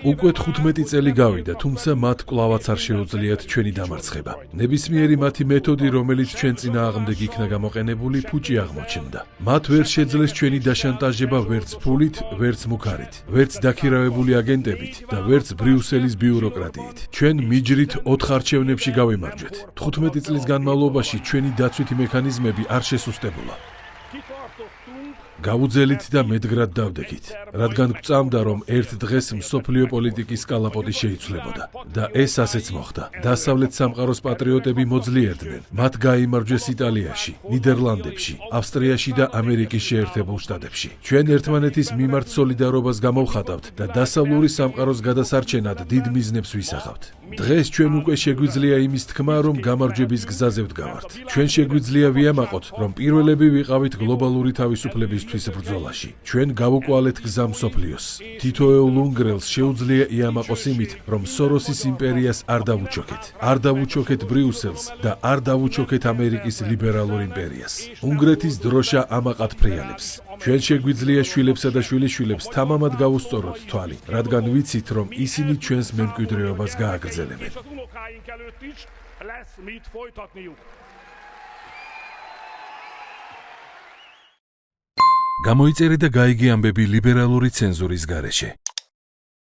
უკვე 15 წელი გავიდა, თუმცა მათ კვლავაც არ შეუძლიათ ჩვენი დამარცხება. ნებისმიერი მათი მეთოდი, რომელიც ჩვენ წინააღმდეგ იქნა გამოყენებული, ფუჭი აღმოჩნდა. მათ ვერ შეძლეს ჩვენი დაშანტაჟება ვერც ფულით, ვერც მუქარით, ვერც დაქირავებული აგენტებით და ვერც ბრიუსელის ბიუროკრატიით. ჩვენ მიჯრით 4 არჩევნებში გავიმარჯვეთ. 15 წლის განმავლობაში ჩვენი დაცვითი მექანიზმები არ შესუსტებულა. გავუძელით და მედგრად დავდექით, რადგან გვწამდა, რომ ერთ დღეს მსოფლიო პოლიტიკის კალაპოტი შეიცვლებოდა. და ეს ასეც მოხდა. დასავლეთ სამყაროს პატრიოტები მოძლიერდნენ. მათ გაიმარჯვეს იტალიაში, ნიდერლანდებში, ავსტრიაში და ამერიკის შეერთებულ შტატებში. ჩვენ ერთმანეთის მიმართ სოლიდარობას გამოვხატავთ და დასავლური სამყაროს გადასარჩენად დიდ მიზნებს ვისახავთ. დღეს ჩვენ უკვე შეგვიძლია იმის თქმა, რომ გამარჯვების გზაზე ვდგავართ. ჩვენ შეგვიძლია ვიამაყოთ, რომ პირველები ვიყავით გლობალური თავისუფლებისთვის ბრძოლაში. ჩვენ გავუკვალეთ გზა მსოფლიოს. თითოეულ უნგრელს შეუძლია იამაყოს იმით, რომ სოროსის იმპერიას არ დავუჩოქეთ. არ დავუჩოქეთ ბრიუსელს და არ დავუჩოქეთ ამერიკის ლიბერალურ იმპერიას. უნგრეთის დროშა ამაყად ფრიალებს. ჩვენ შეგვიძლია შვილებსა და შვილიშვილებს თამამად გავუსწოროთ თვალი, რადგან ვიცით, რომ ისინი ჩვენს მემკვიდრეობას გააგრძელებენ. გამოიწერე და გაიგე ამბები ლიბერალური ცენზურის გარეშე.